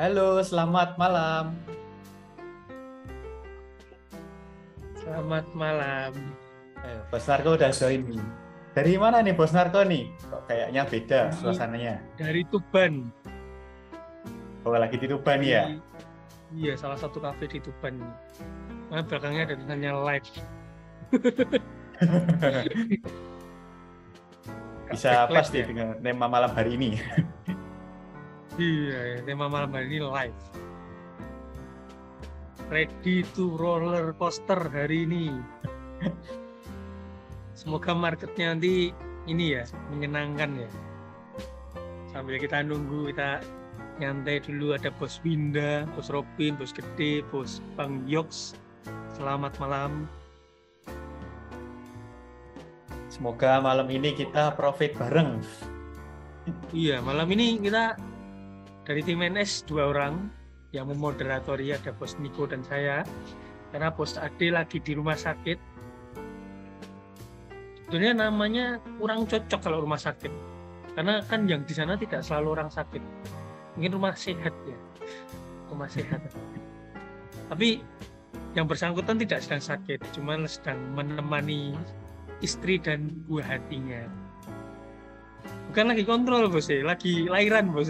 Halo, selamat malam. Selamat malam. Bos Narko udah join nih. Dari mana nih Bos Narko nih? Kok kayaknya beda Ini suasananya. dari Tuban, Oh, lagi di Tuban ya? dari iya salah satu kafe di Tuban. Nah, belakangnya ada tulisannya live. Gak Bisa pas backlight nih ya. dengan tema malam hari ini. Iya, ya, tema malam hari ini live. Ready to roller coaster hari ini. Semoga marketnya nanti ini ya menyenangkan ya. Sambil kita nunggu, kita nyantai dulu. Ada Bos Winda, Bos Robin, Bos Gede, Bos Bang Yoks. Selamat malam. Semoga malam ini kita profit bareng. Iya, malam ini kita dari tim NS 2 orang yang memoderatori, ada Bos Niko dan saya, karena Bos Ade lagi di rumah sakit. Sebenarnya namanya kurang cocok kalau rumah sakit, karena kan yang di sana tidak selalu orang sakit. Mungkin rumah sehat ya, rumah sehat. Tapi yang bersangkutan tidak sedang sakit, cuma sedang menemani istri dan buah hatinya. Bukan lagi kontrol bos, lagi lahiran bos.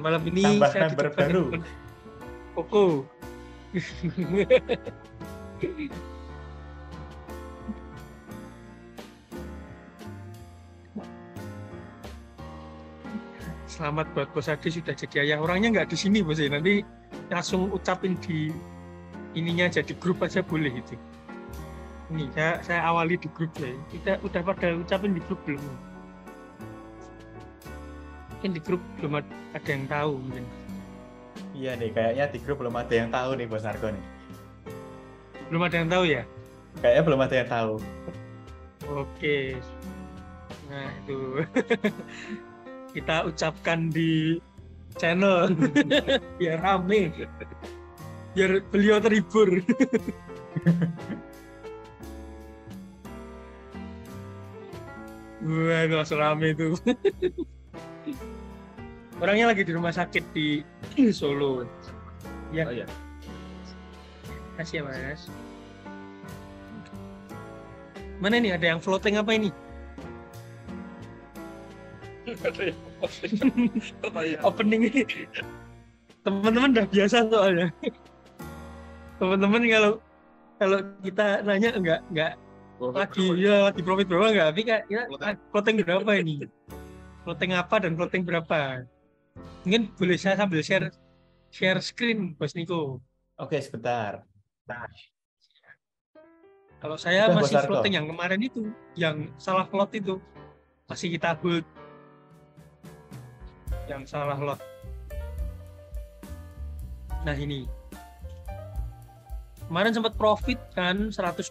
Malam ini saya Tambahan ditemani baru. dengan Koko. Selamat buat Bos Adi sudah jadi ayah. Orangnya nggak di sini Bos. Nanti langsung ucapin di ininya aja, di grup aja boleh itu. Ini saya awali di grup ya. Kita udah pada ucapin di grup belum? Mungkin di grup belum ada yang tahu mungkin. Iya nih, kayaknya di grup belum ada yang tahu nih Bos Narko nih. Belum ada yang tahu ya? Kayaknya belum ada yang tahu. Oke. Nah, itu kita ucapkan di channel biar rame, biar beliau terhibur. Wah, itu langsung rame itu. Orangnya lagi di rumah sakit di Solo. Ya, Oh iya. kasih ya Mas. Mana nih, ada yang floating apa ini? Opening ini. Teman-teman udah biasa soalnya. Teman-teman kalau kalau kita nanya enggak lagi ya lagi profit berapa enggak, tapi kayak kita floating berapa ini? Floating apa dan floating berapa? Mungkin boleh saya sambil share share screen Bos Niko. Oke, sebentar. Nah, kalau saya Udah Bos masih Narko. floating yang kemarin itu, yang salah lot itu masih kita hold, yang salah lot. Nah ini kemarin sempat profit kan $100,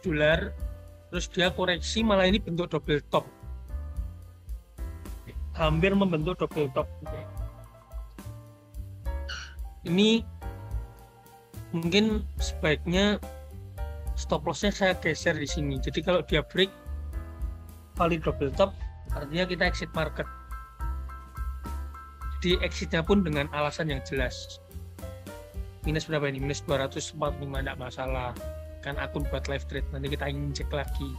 terus dia koreksi malah ini bentuk double top, hampir membentuk double top. Ini mungkin sebaiknya stop lossnya saya geser di sini. Jadi kalau dia break kali double top, artinya kita exit market. Jadi exitnya pun dengan alasan yang jelas. Minus berapa ini? Minus 245, enggak masalah. Kan akun buat live trade, nanti kita ingin cek lagi.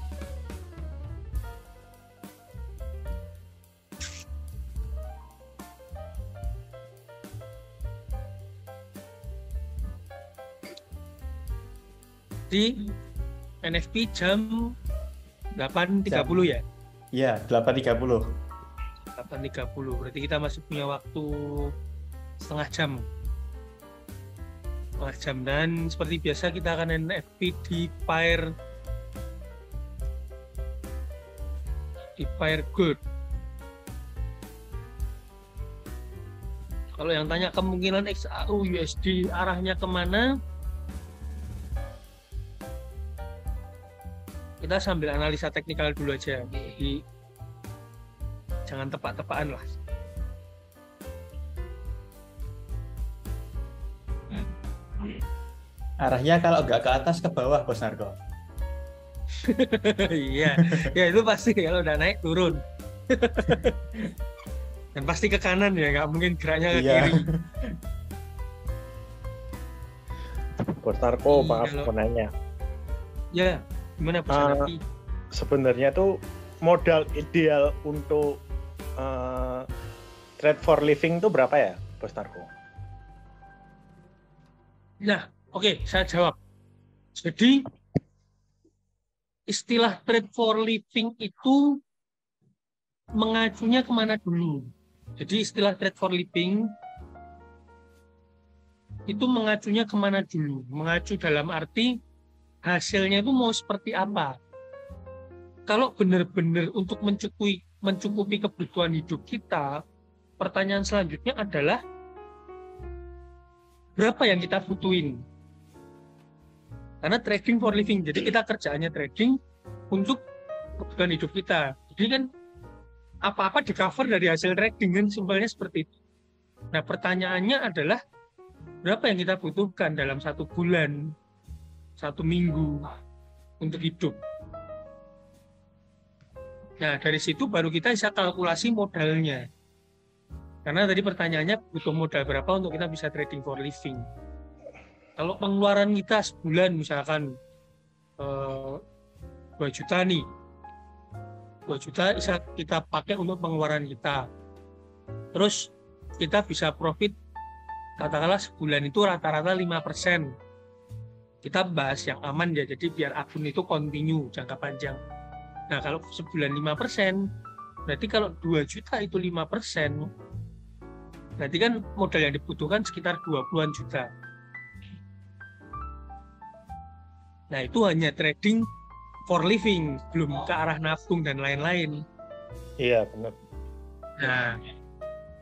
Di NFP jam 8.30 ya? Iya, 8.30. 8.30, berarti kita masih punya waktu setengah jam. Setengah jam, dan seperti biasa kita akan NFP di pair gold. Kalau yang tanya kemungkinan XAU USD arahnya kemana, kita sambil analisa teknikal dulu aja. Jadi jangan tebak-tebakan lah. Arahnya kalau nggak ke atas ke bawah Bos Narko. Iya, ya itu pasti kalau udah naik turun. Dan pasti ke kanan ya, nggak mungkin geraknya ke Iya. kiri. Bos Narko, Iya, maaf kalau- mau nanya. Ya, gimana Bos Hanafi? Sebenarnya tuh modal ideal untuk trade for living tuh berapa ya, Bos Narko? Nah, oke, saya jawab. Jadi, istilah trade for living itu mengacunya kemana dulu? Jadi, istilah trade for living itu mengacunya kemana dulu? Mengacu dalam arti hasilnya itu mau seperti apa? Kalau benar-benar untuk mencukupi kebutuhan hidup kita, pertanyaan selanjutnya adalah berapa yang kita butuhin? Karena trading for living, jadi kita kerjaannya trading untuk kebutuhan hidup kita. Jadi kan apa-apa di cover dari hasil trading, kan simpelnya seperti itu. Nah, pertanyaannya adalah berapa yang kita butuhkan dalam 1 bulan, 1 minggu untuk hidup. Nah, dari situ baru kita bisa kalkulasi modalnya. Karena tadi pertanyaannya butuh modal berapa untuk kita bisa trading for living. Kalau pengeluaran kita sebulan misalkan 2 juta nih, 2 juta bisa kita pakai untuk pengeluaran kita. Terus kita bisa profit, katakanlah sebulan itu rata-rata 5%. Kita bahas yang aman ya, jadi biar akun itu continue jangka panjang. Nah, kalau sebulan 5%, berarti kalau 2 juta itu 5%, berarti kan modal yang dibutuhkan sekitar 20-an juta. Nah, itu hanya trading for living, belum ke arah nabung dan lain-lain. Iya, benar. Nah,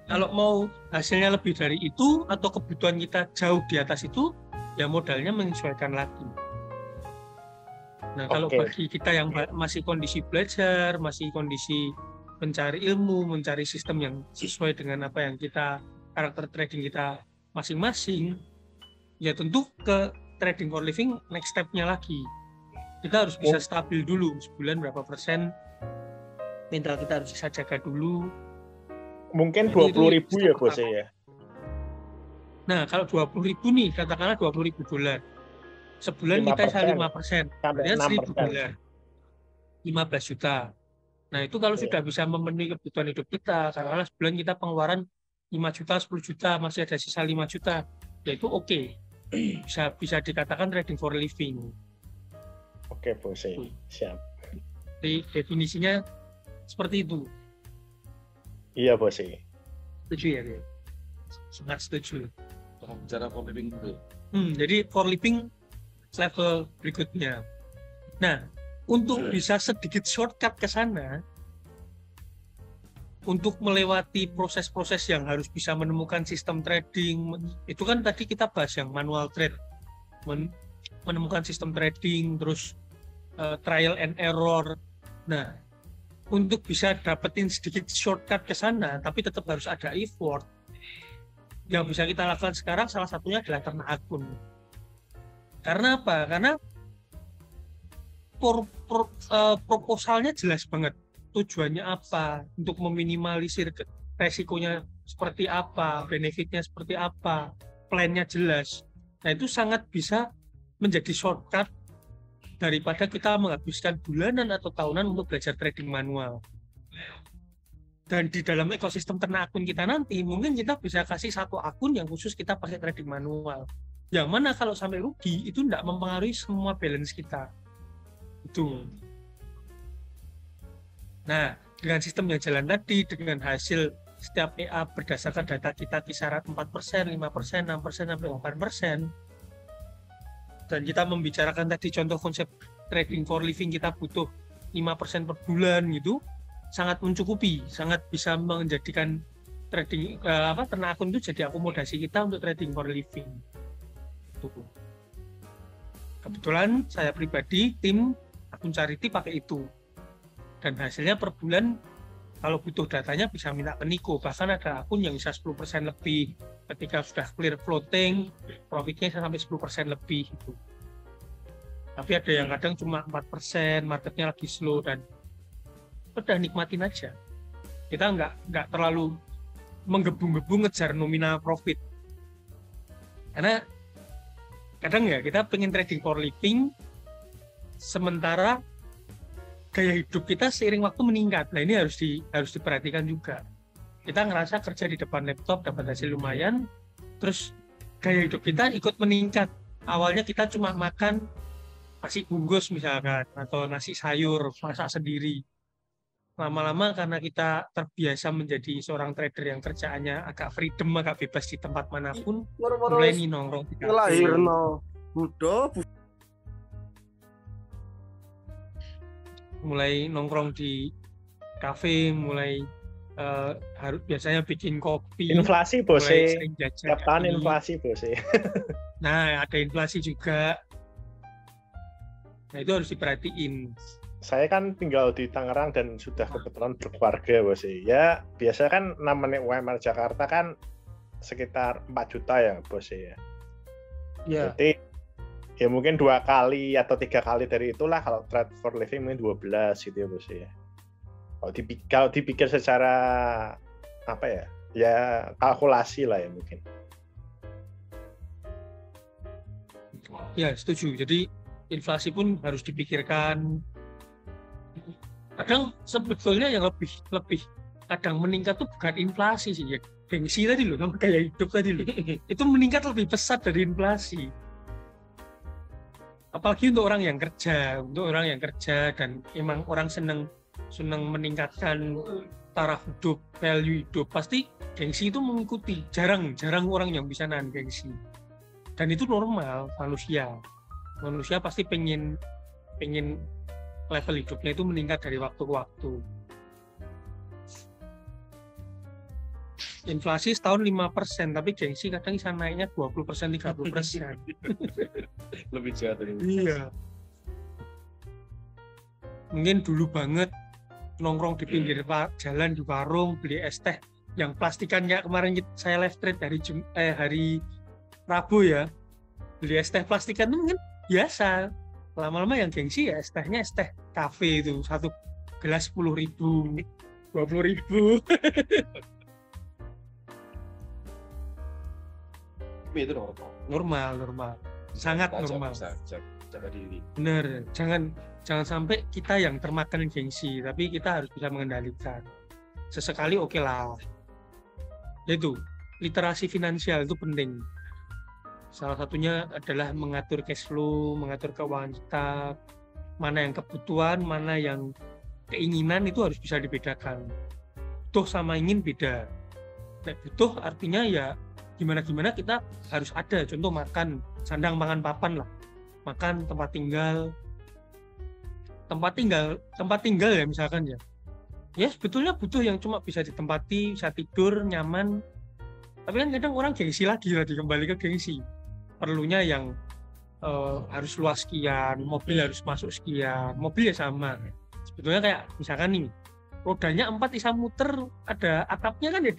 kalau mau hasilnya lebih dari itu atau kebutuhan kita jauh di atas itu, ya modalnya menyesuaikan lagi. Nah, kalau Oke. bagi kita yang masih kondisi belajar, masih kondisi mencari ilmu, mencari sistem yang sesuai dengan apa yang kita, karakter trading kita masing-masing, ya tentu ke trading for living next step-nya lagi. Kita harus bisa stabil dulu, sebulan berapa persen, mental kita harus bisa jaga dulu. Mungkin Jadi 20.000 ya, step Bos pertama. ya. Nah, kalau 20.000 nih, katakanlah 20.000 dolar. Sebulan kita bisa 5%, sampai berarti 1.000 6%. dolar. 15 juta. Nah, itu kalau Iya. sudah bisa memenuhi kebutuhan hidup kita, katakanlah sebulan kita pengeluaran 5 juta, 10 juta, masih ada sisa 5 juta, ya itu oke. Bisa dikatakan trading for living. Oke, Bos. Siap. Jadi definisinya seperti itu. Iya, Bos. Setuju ya, Ria? Sangat setuju. Bicara for living dulu. Jadi for living level berikutnya. Nah, untuk bisa sedikit shortcut ke sana, untuk melewati proses-proses yang harus bisa menemukan sistem trading, itu kan tadi kita bahas yang manual trade, menemukan sistem trading, terus trial and error. Nah, untuk bisa dapetin sedikit shortcut ke sana, tapi tetap harus ada effort. Yang bisa kita lakukan sekarang salah satunya adalah ternak akun. Karena apa? Karena proposalnya jelas banget. Tujuannya apa? Untuk meminimalisir resikonya seperti apa? Benefitnya seperti apa? Plannya jelas. Nah, itu sangat bisa menjadi shortcut daripada kita menghabiskan bulanan atau tahunan untuk belajar trading manual. Dan di dalam ekosistem ternak akun kita nanti, mungkin kita bisa kasih satu akun yang khusus kita pakai trading manual. Yang mana kalau sampai rugi, itu tidak mempengaruhi semua balance kita. Itu. Nah, dengan sistem yang jalan tadi, dengan hasil setiap EA berdasarkan data kita kisaran 4%, 5%, 6%, sampai 8%, dan kita membicarakan tadi contoh konsep trading for living kita butuh 5% per bulan gitu, sangat mencukupi, sangat bisa menjadikan trading ternak akun itu jadi akomodasi kita untuk trading for living. Kebetulan saya pribadi tim akun charity pakai itu, dan hasilnya per bulan kalau butuh datanya bisa minta ke Niko, bahkan ada akun yang bisa 10% lebih ketika sudah clear floating, profitnya bisa sampai 10% lebih gitu. Tapi ada yang kadang cuma 4%, marketnya lagi slow, dan udah nikmatin aja. Kita nggak terlalu menggebu-gebu ngejar nominal profit. Karena kadang ya kita pengen trading for living, sementara gaya hidup kita seiring waktu meningkat. Nah ini harus diperhatikan juga. Kita ngerasa kerja di depan laptop dapat hasil lumayan, terus gaya hidup kita ikut meningkat. Awalnya kita cuma makan nasi bungkus misalkan, atau nasi sayur masak sendiri. Lama-lama karena kita terbiasa menjadi seorang trader yang kerjaannya agak freedom, agak bebas di tempat manapun, mulai nih nongkrong di kafe. Ngelahirno muda Mulai nongkrong di kafe, mulai harus biasanya bikin kopi. Inflasi mulai bose. sering jajan Tiap tahun kaki. inflasi bose. Nah, ada inflasi juga. Nah, itu harus diperhatiin. Saya kan tinggal di Tangerang dan sudah kebetulan berkeluarga bose. Ya biasa kan namanya UMR Jakarta kan sekitar 4 juta ya bose ya. Ya, Jadi ya mungkin 2 kali atau 3 kali dari itulah kalau trade for living mungkin 12 gitu ya bos ya. Kalau dipikir secara apa ya? Ya kalkulasi lah ya mungkin. ya setuju. Jadi inflasi pun harus dipikirkan. Kadang sebetulnya yang lebih kadang meningkat tuh bukan inflasi sih ya. Gengsi tadi loh, sama gaya hidup tadi loh. Itu meningkat lebih pesat dari inflasi. Apalagi untuk orang yang kerja dan emang orang seneng meningkatkan taraf hidup, value hidup, pasti gengsi itu mengikuti. Jarang orang yang bisa nahan gengsi. Dan itu normal, manusia pasti pengen level hidupnya itu meningkat dari waktu ke waktu. Inflasi setahun 5%, tapi gengsi kadang bisa naiknya 20%, 30%. Lebih jahat dari Iya. Mungkin dulu banget nongkrong di pinggir jalan di warung beli es teh yang plastikannya. Kemarin saya live trade hari Rabu ya, beli es teh plastikan itu mungkin biasa. Lama-lama yang gengsi ya es tehnya es teh kafe itu, satu gelas 10.000, 20.000. itu Normal, sangat normal. Jaga diri. Bener, jangan sampai kita yang termakan gengsi, tapi kita harus bisa mengendalikan. Sesekali oke lah. Yaitu literasi finansial itu penting. Salah satunya adalah mengatur cash flow, mengatur keuangan kita, mana yang kebutuhan, mana yang keinginan, itu harus bisa dibedakan. Butuh sama ingin beda. Nah, butuh artinya ya gimana kita harus ada, contoh makan, sandang pangan papan lah, makan, tempat tinggal ya misalkan ya sebetulnya butuh yang cuma bisa ditempati, bisa tidur nyaman. Tapi kan kadang orang gengsi lagi kembali ke gengsi, perlunya yang harus luas sekian, mobil harus masuk sekian, mobil ya sama sebetulnya kayak misalkan nih rodanya 4 bisa muter, ada atapnya kan ya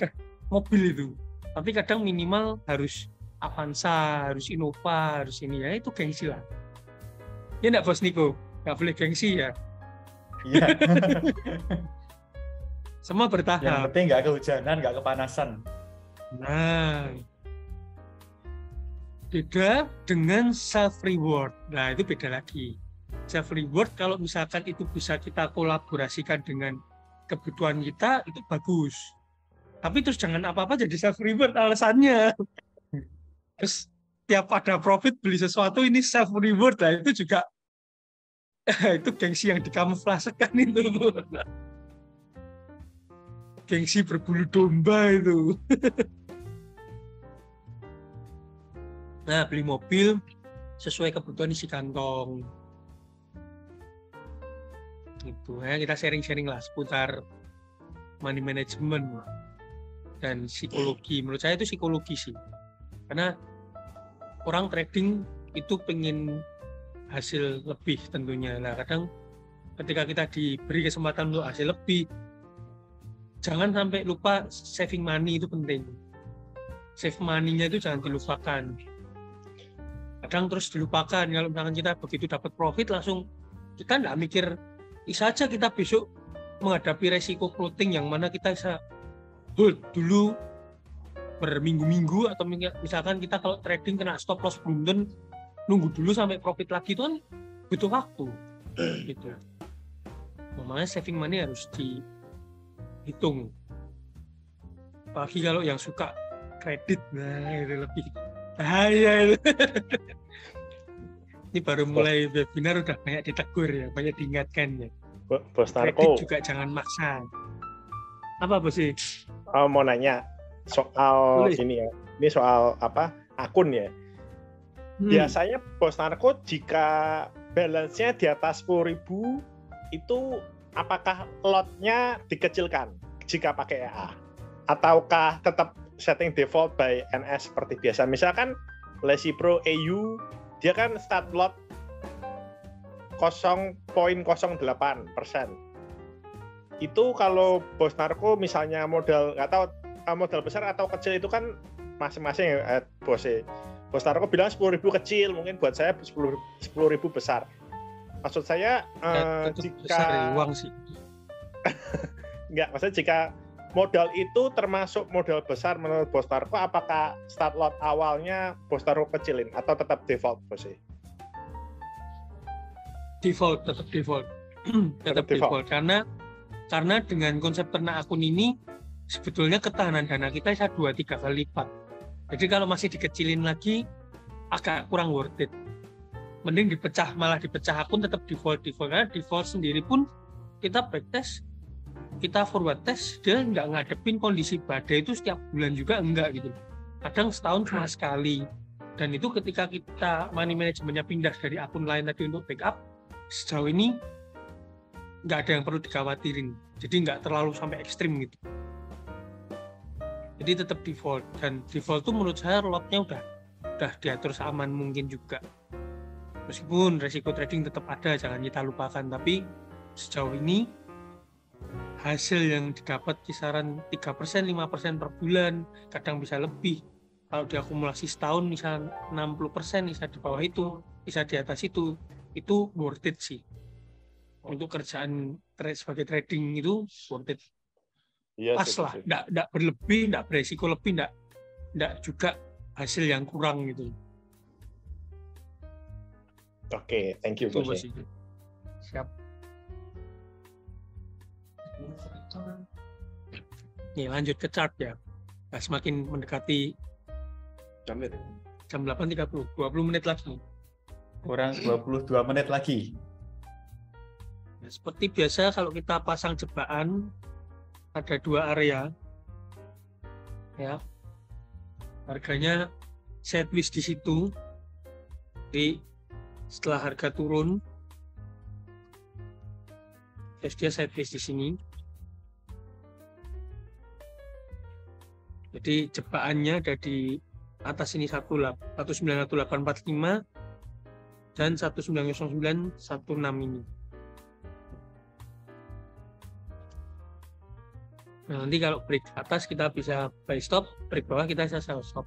mobil itu. Tapi kadang minimal harus Avanza, harus Innova, harus ini ya, itu gengsi lah. Ya enggak Bos Niko? Enggak boleh gengsi ya. Iya. Semua Yang bertahap. penting nggak kehujanan, nggak kepanasan. Nah, beda dengan self reward. Nah, itu beda lagi. Self reward kalau misalkan itu bisa kita kolaborasikan dengan kebutuhan kita, itu bagus. Tapi terus jangan apa-apa jadi self reward alasannya. Terus tiap ada profit beli sesuatu ini self reward lah, itu juga itu gengsi yang dikamuflasekan itu. Gengsi berbulu domba itu. Nah, beli mobil sesuai kebutuhan isi kantong. Itu ya, kita sharing-sharing lah seputar money management dan psikologi. Menurut saya itu psikologi sih. Karena orang trading itu pengen hasil lebih tentunya. Nah, kadang ketika kita diberi kesempatan untuk hasil lebih, jangan sampai lupa saving money, itu penting. Save money-nya itu jangan dilupakan. Kadang terus dilupakan kalau misalkan kita begitu dapat profit langsung kita nggak mikir, bisa aja kita besok menghadapi resiko floating yang mana kita bisa hold dulu berminggu-minggu atau misalkan kita kalau trading kena stop loss beruntun nunggu dulu sampai profit lagi itu kan butuh waktu gitu. Makanya saving money harus dihitung. Apalagi kalau yang suka kredit, nah itu lebih bahaya itu. Ini baru mulai webinar udah banyak ditegur ya, banyak diingatkan ya. Bos Kredit Narko, juga jangan maksa. Apa bos sih? mau nanya soal Boleh. ini ya. Ini soal apa? Akun ya. Biasanya Bos Narko jika balance-nya di atas 10.000 itu apakah lotnya dikecilkan jika pakai EA? Ataukah tetap setting default by NS seperti biasa? Misalkan Lazy Pro EU dia kan start lot 0,08%. Itu kalau Bos Narko misalnya modal nggak tahu modal besar atau kecil itu kan masing-masing ya Bos Narko bilang 10.000 kecil, mungkin buat saya 10.000 besar. Maksud saya jika besar ya, uang sih. Enggak, maksudnya jika modal itu termasuk modal besar menurut Bos Narko, apakah start lot awalnya Bos Narko kecilin atau tetap default Bos? Tetap default. Tetap default karena dengan konsep ternak akun ini sebetulnya ketahanan dana kita bisa 2-3 kali lipat. Jadi kalau masih dikecilin lagi agak kurang worth it. Mending malah dipecah akun tetap default karena default sendiri pun kita backtest, kita forward test, dia nggak ngadepin kondisi badai itu setiap bulan juga enggak gitu. Kadang setahun cuma sekali. Dan itu ketika kita money managementnya pindah dari akun lain tadi untuk backup, sejauh ini nggak ada yang perlu dikhawatirin. Jadi nggak terlalu sampai ekstrim gitu. Jadi tetap default, dan default itu menurut saya lotnya udah diatur seaman mungkin juga. Meskipun resiko trading tetap ada, jangan kita lupakan, tapi sejauh ini hasil yang didapat kisaran 3%, 5% per bulan, kadang bisa lebih. Kalau diakumulasi setahun misal 60%, bisa di bawah itu, bisa di atas itu worth it sih. Untuk kerjaan sebagai trading itu worth it. Yes, Pas lah, enggak berlebih, enggak beresiko lebih, enggak juga hasil yang kurang gitu. Oke, thank you Bos. Siap. Nih lanjut ke chart ya. Nah, semakin mendekati Jam 8.30, 20 menit lagi. Kurang 22 menit lagi. Nah, seperti biasa kalau kita pasang jebakan ada 2 area. Ya. Harganya sideways di situ. Jadi setelah harga turun, dia sideways di sini. Jadi jebakannya ada di atas ini 191.845 dan 190.916 ini. Nah, nanti kalau break atas kita bisa buy stop, break bawah kita bisa sell stop.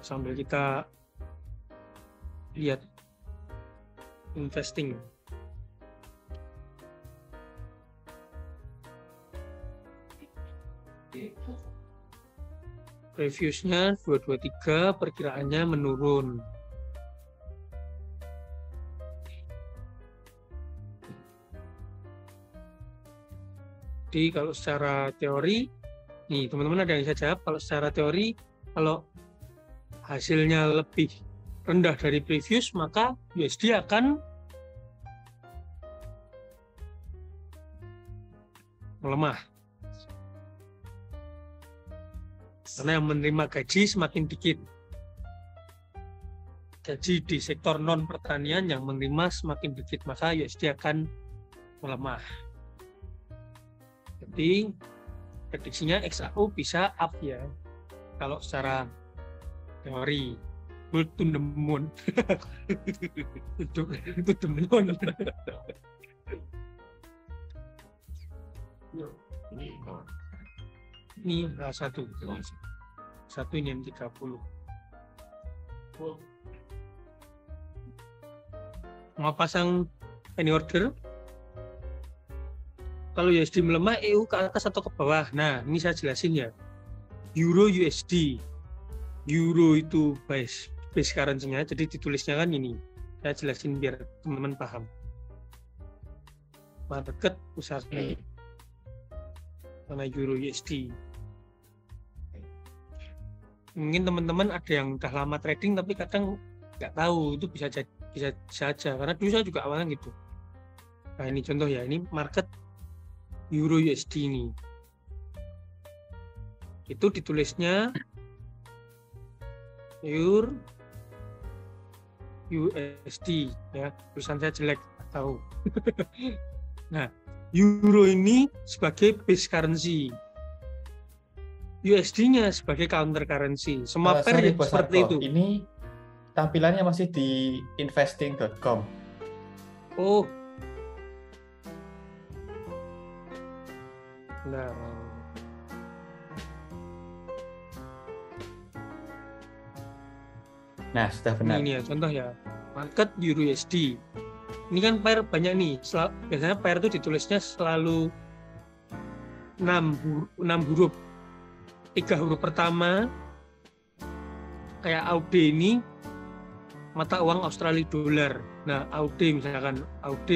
Sambil kita lihat investing. Previewsnya 223, perkiraannya menurun. Jadi kalau secara teori, nih teman-teman ada yang bisa jawab, kalau secara teori, kalau hasilnya lebih rendah dari previous, maka USD akan melemah. Karena yang menerima gaji semakin dikit. Gaji di sektor non pertanian yang menerima semakin dikit, maka USD akan melemah. Jadi prediksinya XAU bisa up ya. Kalau secara teori, to the moon. Itu the moon. Ini satu ini yang 30. Mau pasang any order? kalau USD melemah, EU ke atas atau ke bawah. Nah, ini saya jelasin ya. Euro USD. Euro itu base currency-nya, jadi ditulisnya kan ini. Saya jelasin biar teman-teman paham. Market pusatnya karena Euro USD. Mungkin teman-teman ada yang udah lama trading tapi kadang nggak tahu, itu bisa saja karena dulu saya juga awalnya gitu. Nah ini contoh ya, ini market Euro USD ini. Itu ditulisnya Euro USD ya, tulisan saya jelek tahu. Nah, euro ini sebagai base currency, USD-nya sebagai counter currency. Semua pair Sorry, Bos seperti Narko. itu. Ini tampilannya masih di investing.com. Oh. Nah. Nah, sudah benar. Ini ya contoh ya, market Euro USD. Ini kan pair banyak nih. Biasanya pair itu ditulisnya selalu 6 huruf. 3 huruf pertama kayak AUD ini mata uang Australia dolar. Nah, AUD misalkan AUD,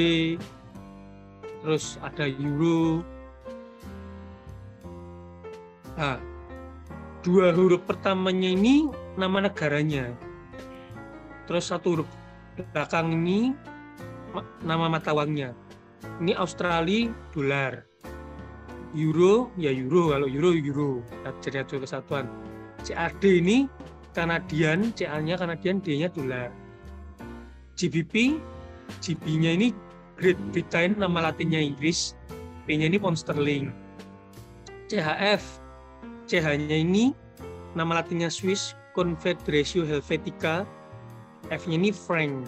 terus ada euro. Nah, 2 huruf pertamanya ini nama negaranya. Terus 1 huruf belakang ini nama mata uangnya. Ini Australia dolar. Euro ya euro, kalau euro. Jadi ada kesatuan. CAD ini Kanadian, CA-nya Kanadian, D-nya dolar. GBP, GB-nya ini Great Britain, nama latinnya Inggris, P-nya ini pound sterling. CHF, CH-nya ini nama latinnya Swiss Confederation Helvetica, F-nya ini franc,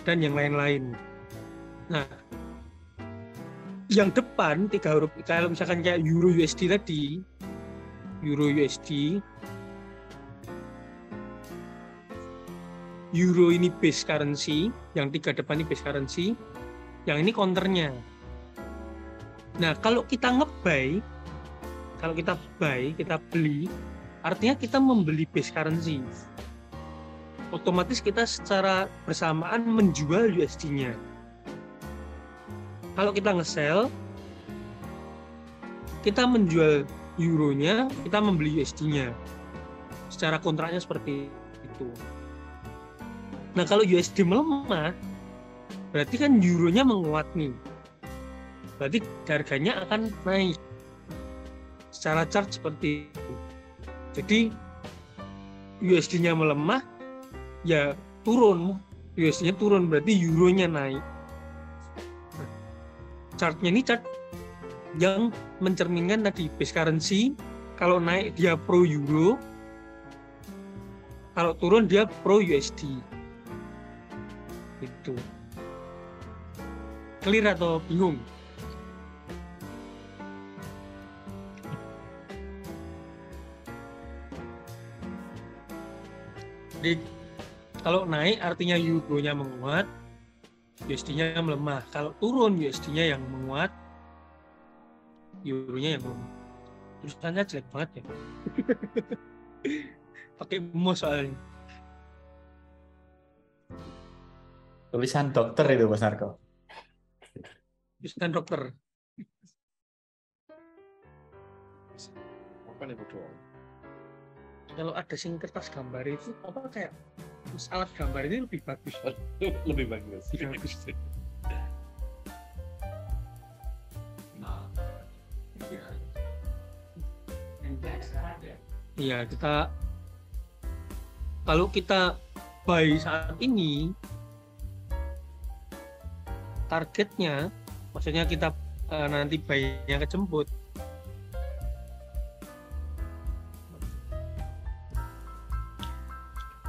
dan yang lain-lain. Nah, yang depan 3 huruf, kalau misalkan kayak Euro USD tadi, Euro USD, Euro ini base currency, yang 3 depan ini base currency, yang ini counternya. Nah, kalau kita nge-buy, kalau kita buy, kita beli, artinya kita membeli base currency. Otomatis kita secara bersamaan menjual USD-nya. Kalau kita nge-sell, kita menjual euronya, kita membeli USD-nya. Secara kontraknya seperti itu. Nah, kalau USD melemah, berarti kan euronya menguat nih. Berarti harganya akan naik. Secara chart seperti itu. Jadi USD-nya melemah, ya turun. USD-nya turun, berarti euronya naik. Chartnya ini chart yang mencerminkan tadi base currency. Kalau naik dia pro euro, kalau turun dia pro USD. Itu clear atau bingung? Jadi kalau naik artinya euronya menguat, USD-nya melemah. Kalau turun USD-nya yang menguat, euronya yang melemah. Tulisannya jelek banget ya. Pakai mouse soalnya. Tulisan dokter itu, Bos Narko. Tulisan dokter. Apa nih bodoh? Kalau ada sing kertas gambar itu apa kayak alat gambar ini lebih bagus. Lebih bagus. Lebih bagus. Iya, kita kalau kita buy saat ini targetnya, maksudnya kita nanti buy-nya kejemput,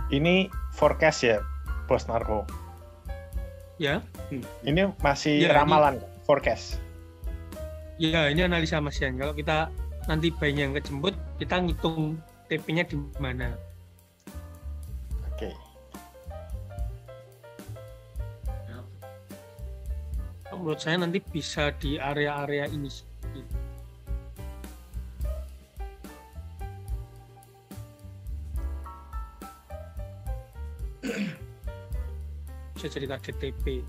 Ini forecast ya, Bos Narko. ya. Ini masih Ya, ramalan, forecast. Ya, ini analisa Mas Yan. Kalau kita nanti buy-nya yang kejemput, kita ngitung TP-nya di mana. Oke. Menurut saya nanti bisa di area-area ini. Bisa jadi target TP.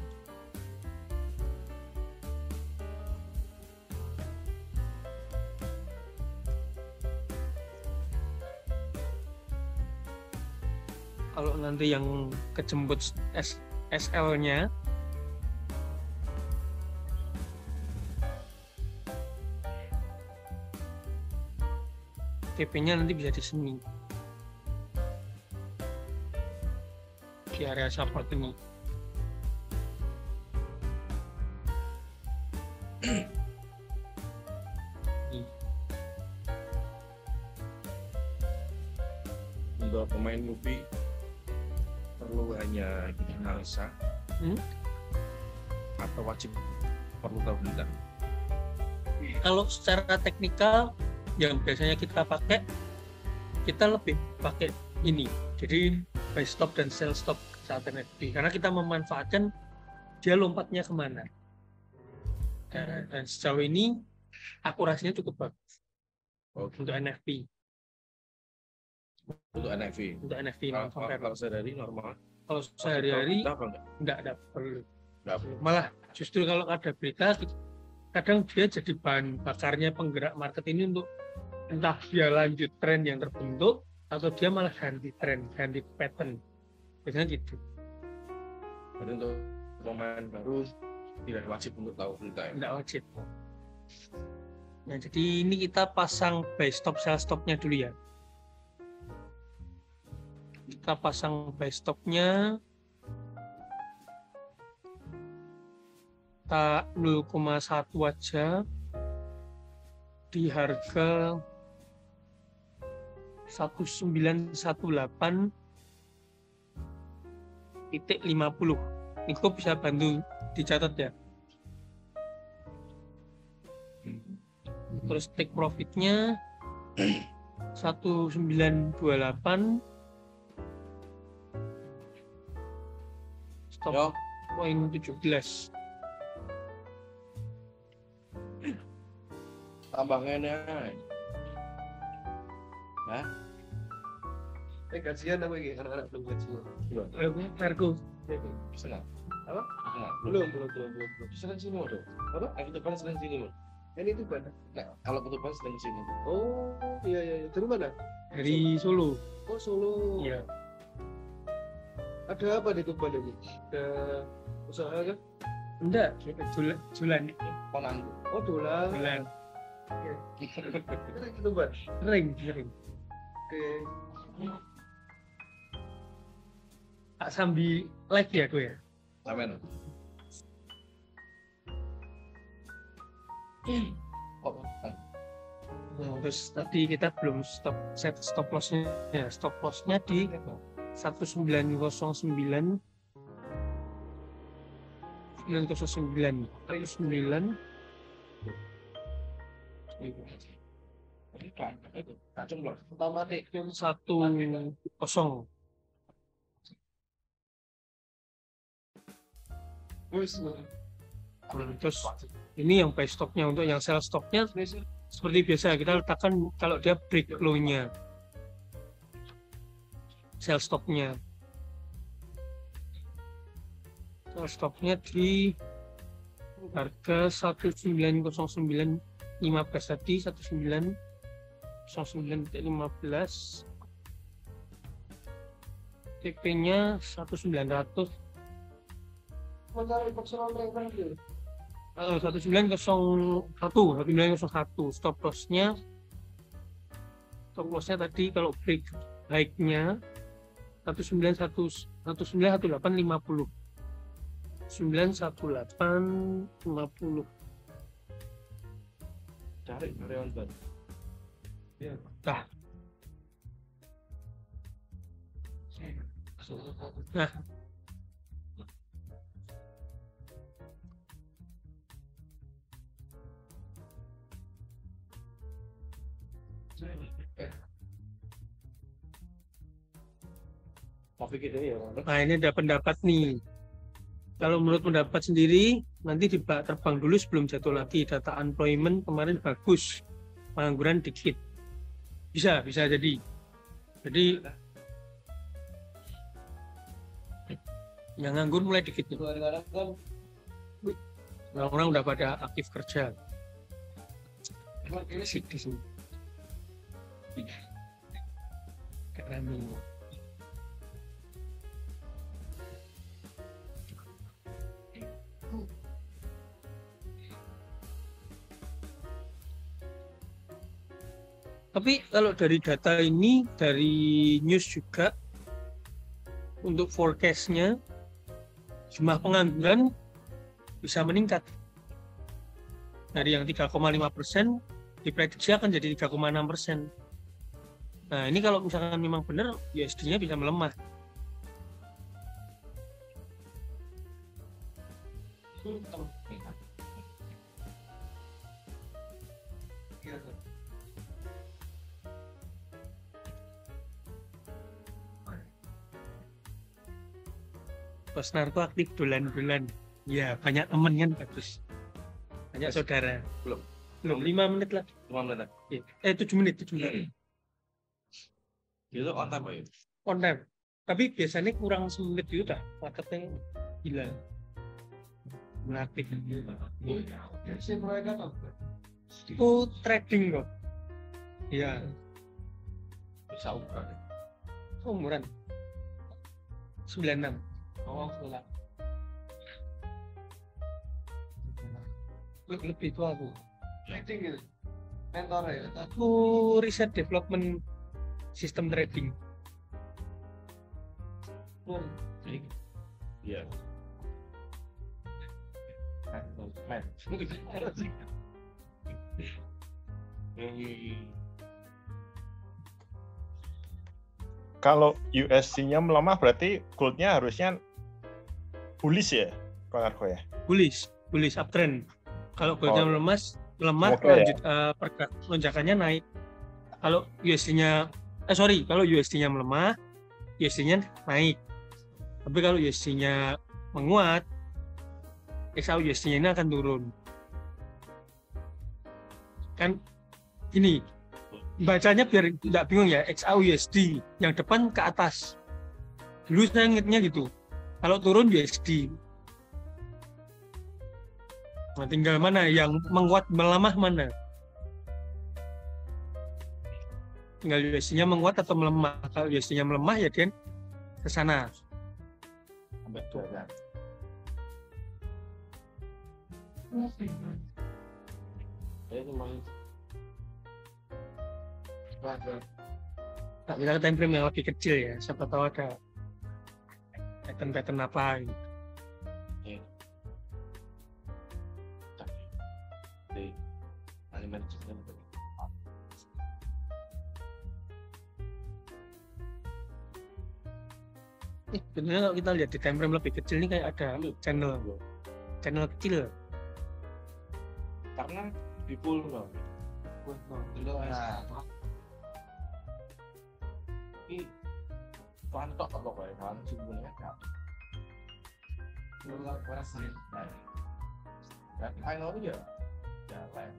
Kalau nanti yang kejemput SL-nya TP-nya nanti bisa di sini di area support ini. Untuk pemain movie perlu hanya analisa atau wajib perlu tahu berita. Kalau secara teknikal yang biasanya kita pakai, kita lebih pakai ini. Jadi buy stop dan sell stop saat NFP karena kita memanfaatkan dia lompatnya kemana. Dan sejauh ini akurasinya cukup bagus untuk NFP. Untuk NFV. Untuk NFP Kalau sehari-hari normal. Kalau sehari-hari Kita apa enggak? nggak perlu. Enggak perlu. Malah justru kalau ada berita kadang dia jadi bahan bakarnya penggerak market ini untuk entah dia lanjut tren yang terbentuk atau dia malah ganti tren, ganti pattern. Biasanya gitu. Jadi untuk pemain baru tidak wajib untuk tahu berita. Nggak wajib. Nah, jadi ini kita pasang buy stop sell stopnya dulu ya. Kita pasang buy stopnya kita 0,1 aja di harga 1918.50. Niko bisa bantu dicatat ya. Terus take profitnya 1928 stop Yo. poin 17. Tambahnya gajian apa ini? Anak-anak belum gajian. Margo bisa nggak? Apa? Nggak, Belum. Sedang sini mau dong. Apa? Ketuban sedang sini mau. Ini itu mana? Nah, kalau ketuban sedang sini. Oh, iya. Dari mana? dari Solo. Oh, Solo. Iya. Ada apa di Tuban ini? Ada usaha kan? Enggak, jualan. Penganggur. Oh, dolar. Jualan. Itu di Tuban. Sering. Oke. Tak sambil live ya gue ya. Amin. Oh, Terus tadi kita belum set stop lossnya. Ya, stop lossnya di 1909 kacung loh. Pertama nih. 110. Terus ini yang buy stopnya. Untuk yang sell stopnya seperti biasa kita letakkan kalau dia break low-nya, sell stopnya di harga 1909.15 tadi, 1909.15, TP-nya 1900. 1901 stop lossnya tadi kalau break high-nya 1918.50 Cari karyawan baru. Ya. Nah, Tapi gitu ya. nah ini ada pendapat nih. Kalau menurut pendapat sendiri, nanti terbang dulu sebelum jatuh lagi. Data unemployment kemarin bagus, pengangguran dikit. Bisa jadi. Jadi yang nganggur mulai dikit nih. Kadang-kadang kan Orang-orang udah pada aktif kerja. emang ini sih Sedih sih. Keren nih. Tapi kalau dari data ini, dari news juga, untuk forecast-nya, jumlah pengangguran bisa meningkat. Dari yang 3,5%, diprediksi akan jadi 3,6%. Nah, ini kalau misalkan memang benar, USD-nya bisa melemah. Bos Narko aktif bulan-bulan. Ya, banyak temen kan bagus. Banyak saudara. Belum. Belum 5 menit lagi. 5 menit. 7 menit. Itu on time, Pak, ya? On time. Tapi biasanya kurang semenit itu udah marketnya gila. Aktif. si mereka apa? Oh, trading kok. Iya. Bisa ukuran. Umuran 96. Oh, sebelah. Lebih tua aku. Trading gitu. Mentor ya. Aku riset development sistem trading. Iya. Man. Kalau USD-nya melemah berarti gold-nya harusnya bullish ya, Bang Argo ya? Bullish uptrend. Kalau goldnya Oh. melemah Semoga ya. lanjut lonjakannya naik. Kalau kalau USD-nya melemah, USD-nya naik. Tapi kalau USD-nya menguat, XAU USD-nya ini akan turun. Kan ini bacanya biar tidak bingung ya, XAU USD yang depan ke atas. Dulu saya ingatnya gitu. Kalau turun USD. Nah, tinggal mana yang menguat melemah mana? Tinggal USD-nya menguat atau melemah. Kalau USD-nya melemah ya dia ke sana. Sampai 2 jam. Ya, cuma Tak bisa time frame yang lebih kecil ya. Siapa tahu ada pattern apa gitu. di alimen sistem. Sebenarnya kalau kita lihat di time frame lebih kecil ini kayak ada channel kecil. Karena di full loh. Nah, ini pantok apa kayak kan sumbernya kan. Luar biasa. Nah, kan final ya jalan.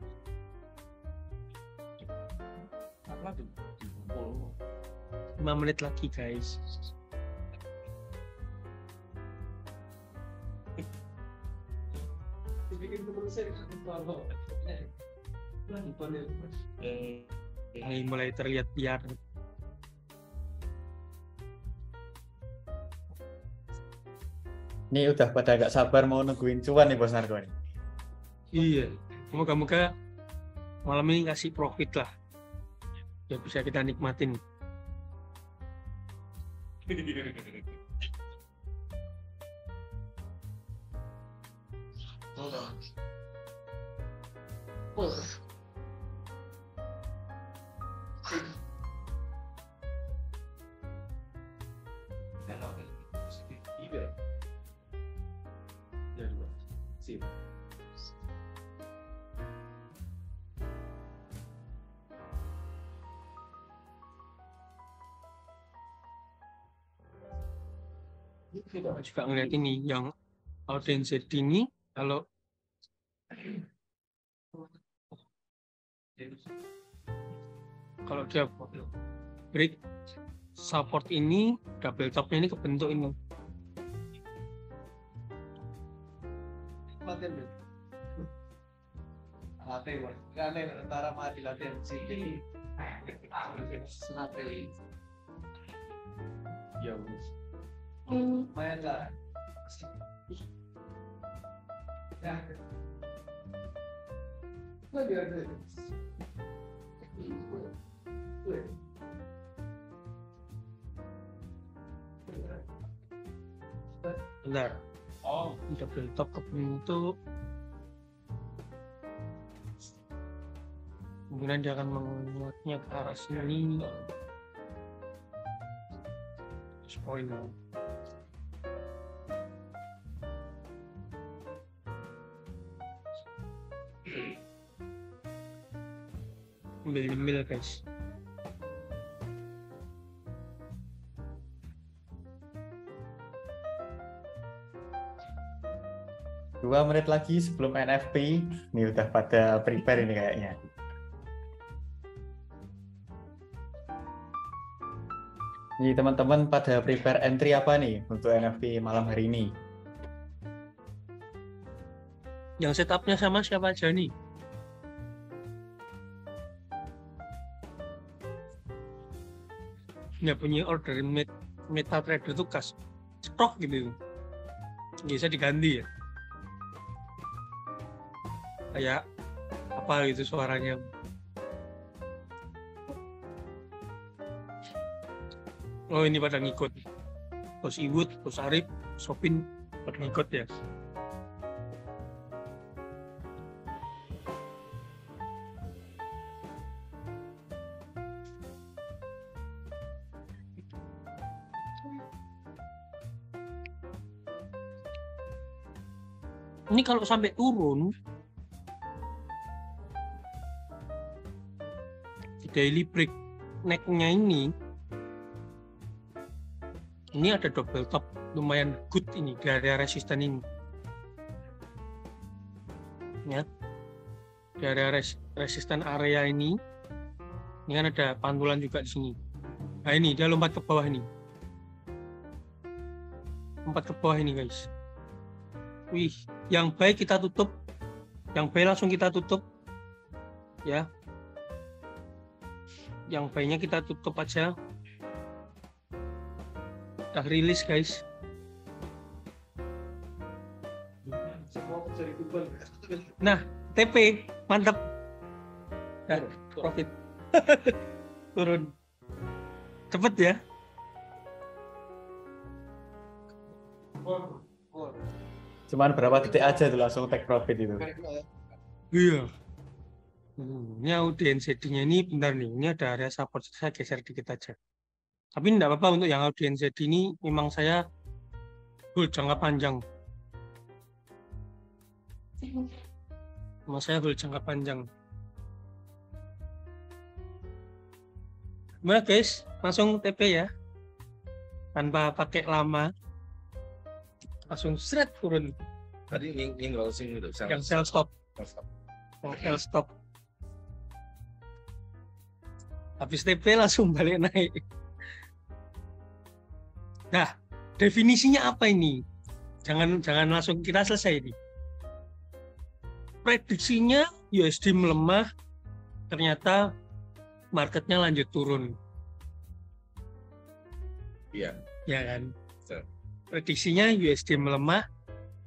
Karena di full 5 menit lagi guys. Dibikin keputusan itu apa? Ini mulai terlihat liar. Ini udah pada gak sabar mau nungguin cuan nih Bos Narko nih. Iya, moga-moga malam ini kasih profit lah. Ya bisa kita nikmatin. Kita juga ngeliat ini yang audience ini Kalau kalau dia break support ini, double topnya ini kebentuk ini. Latihan deh. Latihan, Mas. Karena antara mati latihan sini. Latihan. Ya, Bos. Main lah. Ya. Lagi ada. Bentar. Double top kebentuk. Kemudian dia akan menguatnya ke arah sini. Spoiler. Ambil guys. Dua menit lagi sebelum NFP. Ini udah pada prepare ini kayaknya. Ini teman-teman pada prepare entry apa nih untuk NFP malam hari ini? Yang setupnya sama siapa aja nih? Nggak punya order MetaTrader itu stok gitu. Bisa diganti ya. Kayak apa gitu suaranya. Oh ini pada ngikut. Terus Iwut, terus Arif, Sopin pada ngikut ya. Ini kalau sampai turun di daily break neck-nya ini ada double top lumayan good ini di area resisten ini ya, di area resisten area ini kan ada pantulan juga di sini. Nah ini dia lompat ke bawah ini, lompat ke bawah ini guys. Wih, yang baik kita tutup, yang baik langsung kita tutup ya, yang baiknya kita tutup aja. Udah rilis guys. Nah TP mantap, nah, profit turun cepet ya. Cuman berapa detik aja tuh langsung take profit itu. Iya. Ini audience nya ini bentar nih, ini ada area support, saya geser dikit aja. Tapi enggak apa-apa, untuk yang audience ini memang saya hold jangka panjang. Memang saya hold jangka panjang. Gimana guys? Langsung TP ya. Tanpa pakai lama. Langsung seret turun. Tadi nyenggol sing gitu. Yang sell stop. Yang sell stop. Habis TP langsung balik naik. Nah, definisinya apa ini? Jangan langsung kita selesai ini. Prediksinya USD melemah, ternyata marketnya lanjut turun. Iya. Ya kan? Betul. Prediksinya USD melemah,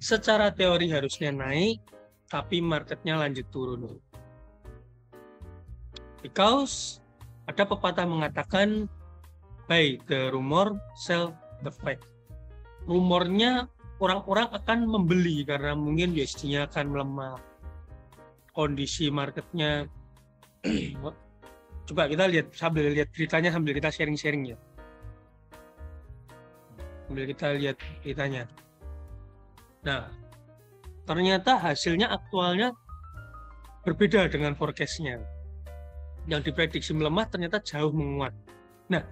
secara teori harusnya naik, tapi marketnya lanjut turun. Because ada pepatah mengatakan buy the rumor, sell the fact. Rumornya orang-orang akan membeli karena mungkin USD-nya akan melemah. Kondisi marketnya coba kita lihat sambil lihat beritanya, sambil kita sharing-sharing ya. Sambil kita lihat beritanya. Nah, ternyata hasilnya aktualnya berbeda dengan forecast-nya. Yang diprediksi melemah ternyata jauh menguat. Nah,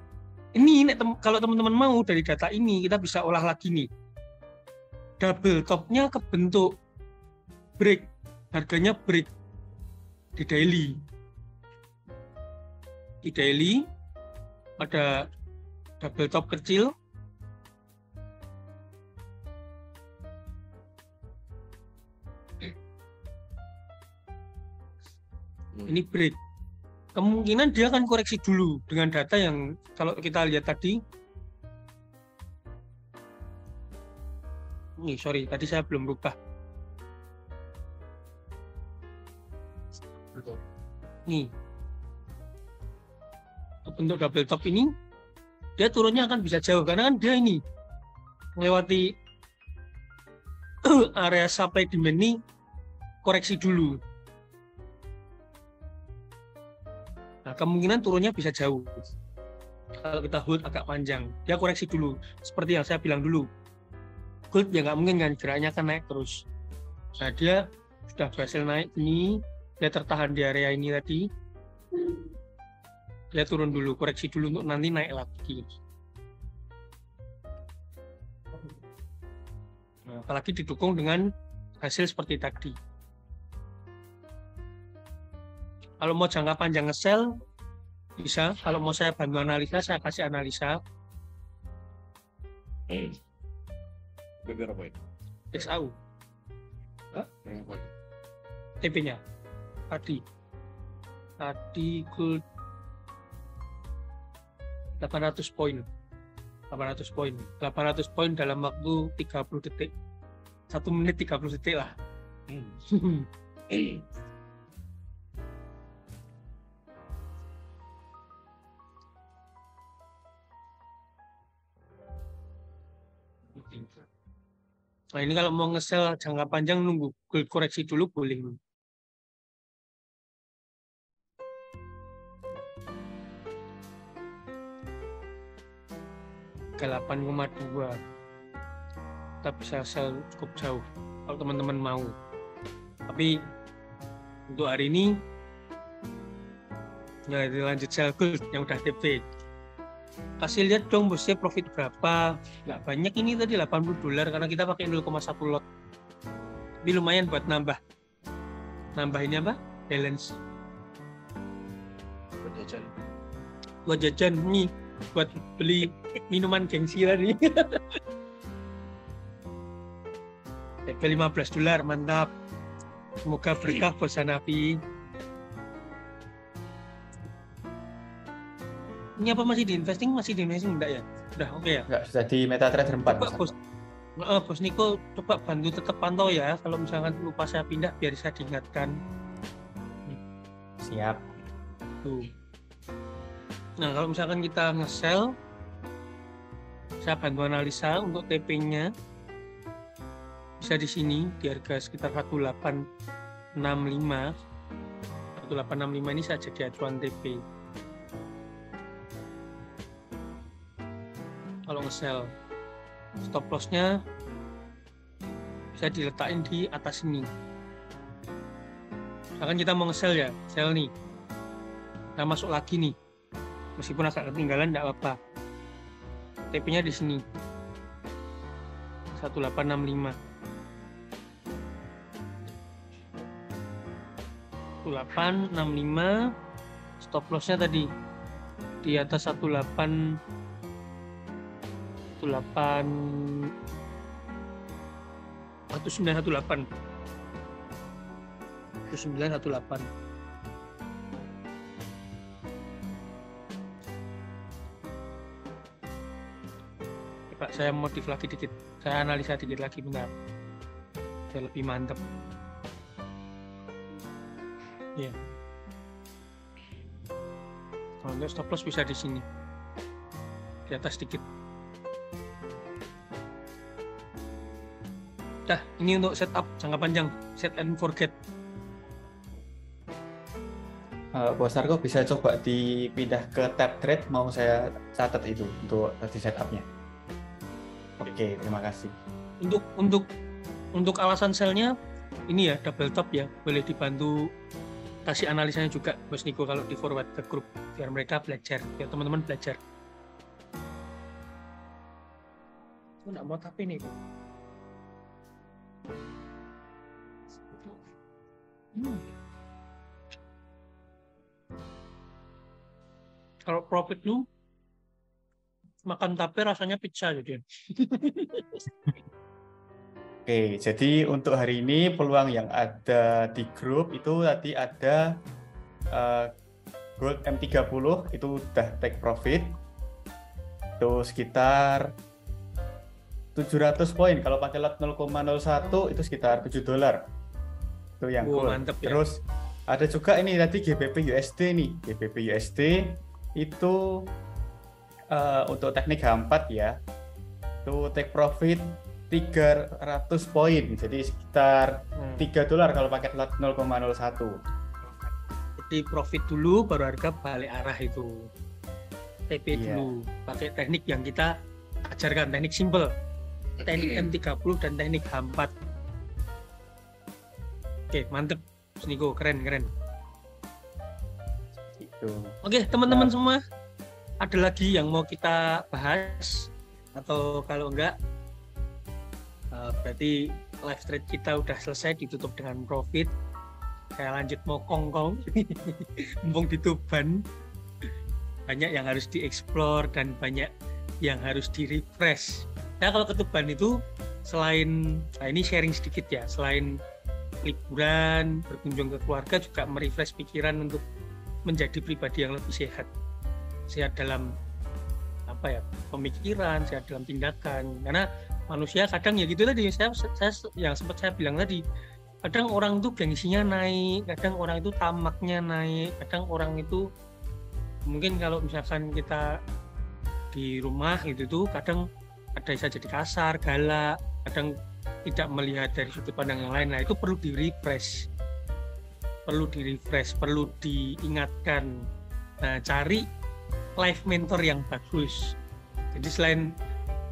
ini kalau teman-teman mau dari data ini kita bisa olah lagi nih. Double top-nya kebentuk break, harganya break di daily. Di daily ada double top kecil, ini break. Kemungkinan dia akan koreksi dulu dengan data yang kalau kita lihat tadi. Nih, sorry, tadi saya belum rubah. Nih, bentuk double top ini dia turunnya akan bisa jauh karena kan dia ini melewati area supply demand ini, koreksi dulu. Nah, kemungkinan turunnya bisa jauh. Kalau kita hold agak panjang, dia koreksi dulu. Seperti yang saya bilang dulu, gold ya nggak mungkin kan geraknya akan naik terus. Nah, dia sudah berhasil naik ini, dia tertahan di area ini tadi. Dia turun dulu, koreksi dulu untuk nanti naik lagi. Nah, apalagi didukung dengan hasil seperti tadi. Kalau mau jangka panjang nge-sell bisa. Kalau mau saya bantu analisa, saya kasih analisa. Berapa itu? XAU Berapa itu? TP-nya tadi gold 800 poin 800 poin dalam waktu 30 detik 1 menit 30 detik lah. Nah, ini kalau mau nge-sell jangka panjang nunggu gold koreksi dulu boleh. 8,2 kita bisa sell cukup jauh kalau teman-teman mau. Tapi untuk hari ini ya lanjut sell gold yang udah TP. Kasih lihat dong bosnya profit berapa. Nggak banyak ini tadi $80 karena kita pakai 0,1 lot. Tapi lumayan buat nambah ini apa? Balance. Buat jajan nih, buat beli minuman gengsi tadi. TP $15, mantap. Semoga berkah bos Hanafi. Ini apa masih di investing? Masih di investing enggak ya? Udah oke ya? Enggak, sudah di MetaTrader 4. Coba bos Niko coba bantu tetap pantau ya. Kalau misalkan lupa saya pindah biar saya diingatkan. Siap. Tuh. Nah, kalau misalkan kita nge-sell, saya bantu analisa untuk TP-nya. Bisa di sini di harga sekitar 1865. 1865 ini saya jadi acuan TP. Kalau nge-sell, stop loss-nya bisa diletakin di atas ini. Misalkan kita mau nge-sell ya, sell nih. Kita masuk lagi nih. Meskipun agak ketinggalan enggak apa-apa. TP-nya di sini. 1865. 1865 stop loss-nya tadi di atas 1918 Pak, saya modif lagi dikit, saya analisa dikit lagi bentar biar lebih mantap ya. Kalau untuk stop loss bisa di sini di atas dikit. Dah, ini untuk setup jangka panjang, set and forget. Bos Narko bisa coba dipindah ke tab trade, mau saya catat itu untuk tadi setupnya. Oke, terima kasih. Untuk alasan sell-nya ini ya double top ya, boleh dibantu kasih analisanya juga Bos Niko kalau di forward ke grup biar mereka belajar, biar teman-teman belajar. Aku nggak mau tapi nih. Kalau profit lu makan tape rasanya pizza jadi. Oke, jadi untuk hari ini peluang yang ada di grup itu tadi ada Gold M30 itu udah take profit. Itu sekitar 700 poin. Kalau pakai lot 0,01 itu sekitar $7. Itu yang gold. Mantep ya. Terus ada juga ini tadi GBP USD nih. GBP USD itu untuk teknik H4 ya. Itu take profit 300 poin. Jadi sekitar $3 kalau pakai lot 0,01. Jadi profit dulu baru harga balik arah itu. TP Iya. dulu. Pakai teknik yang kita ajarkan, teknik simple. Teknik M30 dan teknik H4. Oke, mantep. Mas Niko, keren. Itu. Oke, teman-teman semua, ada lagi yang mau kita bahas? Atau kalau enggak, berarti live trade kita udah selesai, ditutup dengan profit. Saya lanjut mau kongkong, mumpung di Tuban. Banyak yang harus dieksplor dan banyak yang harus di-refresh. Nah, kalau ke Tuban itu, selain, nah ini sharing sedikit ya, selain liburan, berkunjung ke keluarga, juga merefresh pikiran untuk menjadi pribadi yang lebih sehat. Sehat dalam pemikiran, sehat dalam tindakan. Karena manusia kadang ya gitu tadi, saya yang sempat saya bilang tadi, kadang orang itu gengsinya naik, kadang orang itu tamaknya naik, kadang orang itu mungkin kalau misalkan kita di rumah gitu tuh kadang ada bisa jadi kasar, galak, kadang tidak melihat dari sudut pandang yang lain. Nah itu perlu di-refresh, perlu diingatkan. Nah cari life mentor yang bagus. Jadi selain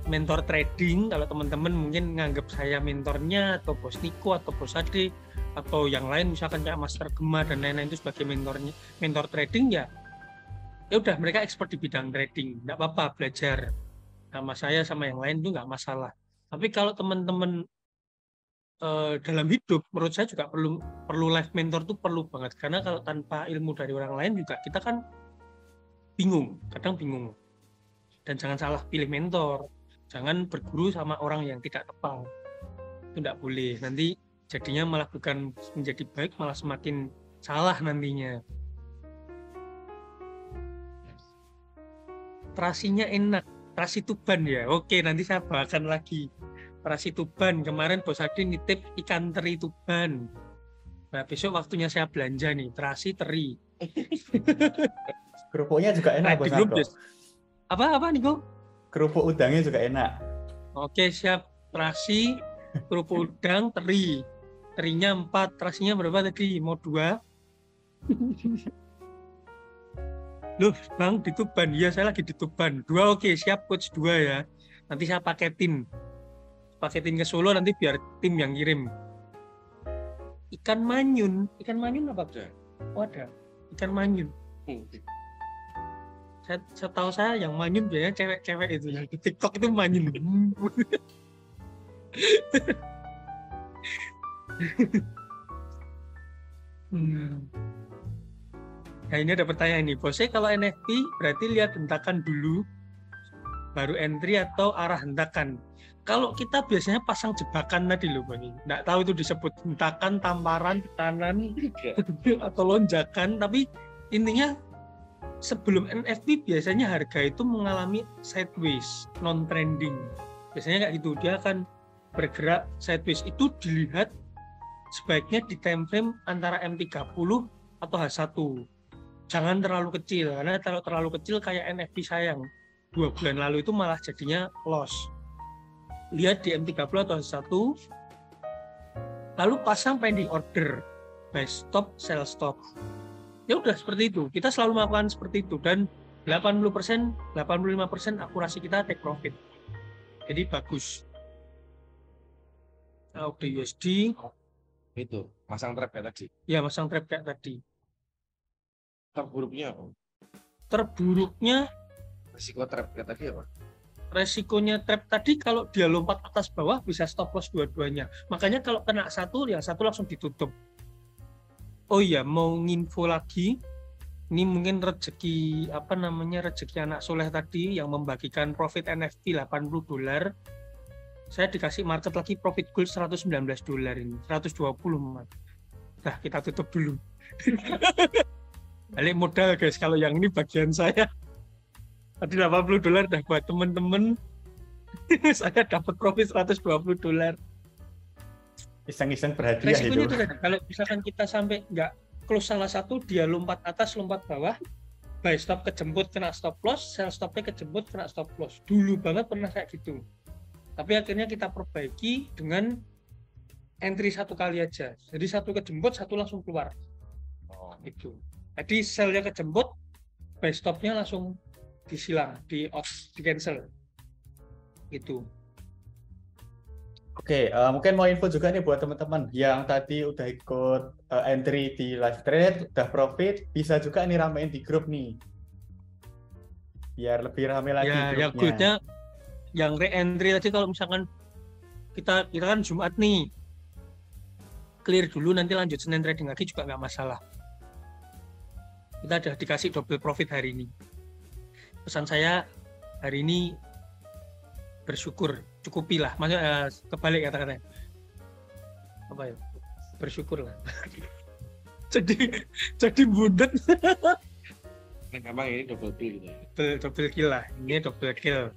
mentor trading, kalau teman-teman mungkin nganggap saya mentornya atau Bos Niko atau Bos Ade atau yang lain misalkan kayak Master Gema dan lain-lain itu sebagai mentor trading, ya udah mereka expert di bidang trading, nggak apa-apa belajar sama saya sama yang lain itu nggak masalah. Tapi kalau teman-teman dalam hidup, menurut saya juga perlu life mentor tuh perlu banget, karena kalau tanpa ilmu dari orang lain juga kita kan kadang bingung. Dan jangan salah pilih mentor. Jangan berguru sama orang yang tidak tepat. Itu tidak boleh. Nanti jadinya malah bukan menjadi baik, malah semakin salah nantinya. Terasinya enak. Terasi Tuban ya. Oke, nanti saya bawakan lagi. Terasi Tuban. Kemarin Bos Ade nitip ikan teri Tuban. Nah, besok waktunya saya belanja nih. Terasi teri. Kerupuknya juga enak, Bos Narko. Apa Niko? Kerupuk udangnya juga enak. Oke, siap. Terasi, kerupuk udang, teri. Terinya 4, terasinya berapa tadi? Mau 2? Loh, Bang, di Tuban. Iya, saya lagi di Tuban. 2, oke, siap coach 2 ya. Nanti saya paketin ke Solo, nanti biar tim yang kirim. Ikan manyun apa? Oh, ada. Ikan manyun. Setahu saya yang manyun biasanya cewek-cewek itu, yang di TikTok itu manyun. Nah ini ada pertanyaan nih, Bosnya kalau NFT berarti lihat hentakan dulu baru entry atau arah hentakan. Kalau kita biasanya pasang jebakan tadi loh Bang, nggak tahu itu disebut hentakan, tamparan, tekanan atau lonjakan, tapi intinya sebelum NFT biasanya harga itu mengalami sideways, non trending. Biasanya kayak gitu, dia akan bergerak sideways. Itu dilihat sebaiknya di time frame antara M30 atau H1. Jangan terlalu kecil, karena kalau terlalu kecil kayak NFT sayang 2 bulan lalu itu malah jadinya loss. Lihat di M30 atau H1, lalu pasang pending order, buy stop, sell stop. Ya udah seperti itu. Kita selalu melakukan seperti itu, dan 80%, 85% akurasi kita take profit. Jadi bagus. AUD USD itu masang trap kayak tadi. ya, masang trap kayak tadi. Terburuknya Risiko trap kayak tadi apa? resikonya trap tadi kalau dia lompat atas bawah bisa stop loss dua-duanya. Makanya kalau kena satu, yang satu langsung ditutup. Oh iya, mau nginfo lagi. Ini mungkin rezeki rezeki anak soleh tadi yang membagikan profit NFT $80. Saya dikasih market lagi profit goal $119 ini, 120 Mas. Nah, kita tutup dulu. Balik modal guys, kalau yang ini bagian saya. Tadi $80 dah buat temen-temen. Saya dapat profit $120. Iseng-iseng berhadiah Resikonya itu. itu tadi, kalau misalkan kita sampai nggak close salah satu, dia lompat atas, lompat bawah, buy stop kejemput kena stop loss, sell stopnya kejemput kena stop loss. Dulu banget pernah kayak gitu. Tapi akhirnya kita perbaiki dengan entry satu kali aja. Jadi satu kejemput, satu langsung keluar. Gitu. Jadi sell-nya kejemput, buy stop-nya langsung disilang, di cancel. Gitu. Oke, mungkin mau info juga nih buat teman-teman yang tadi udah ikut entry di live trade, udah profit, bisa juga nih ramein di grup nih. Biar lebih rame lagi Ya, yang grupnya. goodnya, yang re-entry tadi kalau misalkan kita kan Jumat nih, clear dulu nanti lanjut Senin trading lagi juga nggak masalah. Kita udah dikasih double profit hari ini. Pesan saya hari ini bersyukur, cukupilah. Maksudnya kebalik kata-katanya. Apa ya? Bersyukur lah. jadi budet. Nah, gampang ini double kill gitu. Double kill lah. Ini double kill.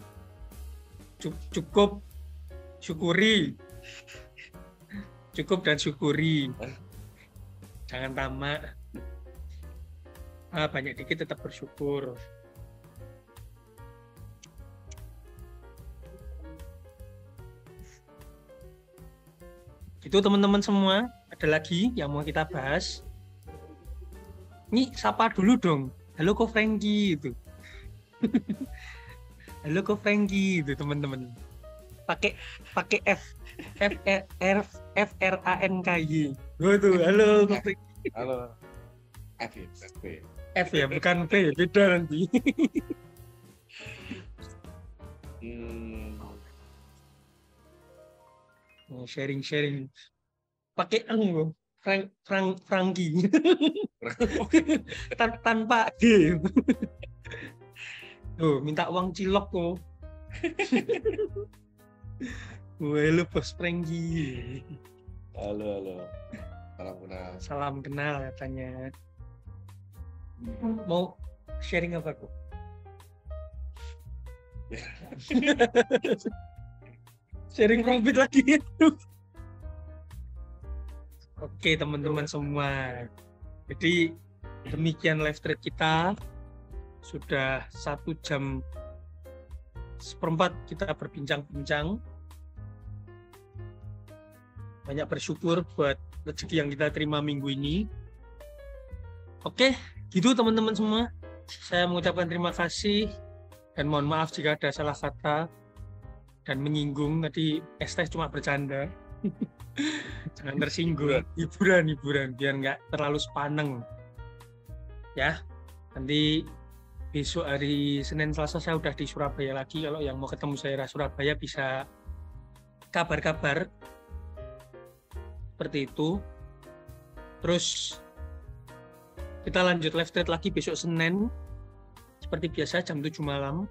Cukup syukuri. Cukup dan syukuri. Jangan tamak. Banyak dikit tetap bersyukur. Itu teman-teman semua, ada lagi yang mau kita bahas. Ini sapa dulu dong. Halo Ko Franky itu. Halo Ko Franky itu teman-teman. Pakai FRANKY. Tuh, halo Ko Franky. Halo. F ya, F. F ya, bukan P, beda nanti. Sharing pakai Franky tanpa G. Tuh, minta uang cilok kok. Gue lu bos Franky. Halo. Salam kenal. Salam kenal katanya. Mau sharing apa kok? Sharing profit lagi. Oke teman-teman semua. Jadi demikian live trade kita. Sudah 1 jam seperempat kita berbincang-bincang. Banyak bersyukur buat rezeki yang kita terima minggu ini. Oke, gitu teman-teman semua. Saya mengucapkan terima kasih dan mohon maaf jika ada salah kata dan menyinggung. Tadi Estes cuma bercanda. Jangan tersinggung. Hiburan biar nggak terlalu sepaneng. Ya, nanti besok hari Senin Selasa saya udah di Surabaya lagi. Kalau yang mau ketemu saya di Surabaya bisa kabar-kabar seperti itu. Terus kita lanjut live trade lagi besok Senin seperti biasa jam 7 malam.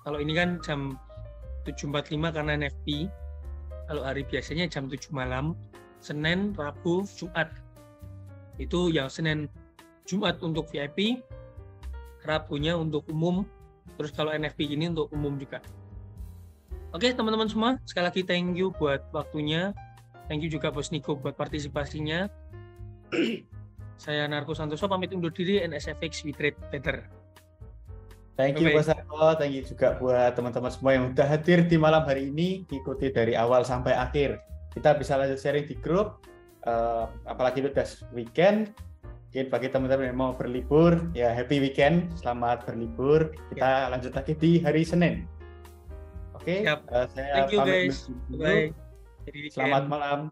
Kalau ini kan jam 7.45 karena NFP. Kalau hari biasanya jam 7 malam, Senin, Rabu, Jumat. Itu yang Senin, Jumat untuk VIP, Rabunya untuk umum, terus kalau NFP ini untuk umum juga. Oke teman-teman semua, sekali lagi thank you buat waktunya. Thank you juga Bos Niko buat partisipasinya. Saya Narko Santoso pamit undur diri. NSFX We Trade Better. Thank you Bye-bye. Bos Arko, thank you juga buat teman-teman semua yang udah hadir di malam hari ini, ikuti dari awal sampai akhir. Kita bisa lanjut sharing di grup, apalagi itu udah weekend. Mungkin bagi teman-teman yang mau berlibur, ya happy weekend, selamat berlibur. Kita lanjut lagi di hari Senin. Oke, Yap. saya Thank you pamit guys. dulu. Bye. Jadi weekend. Selamat malam.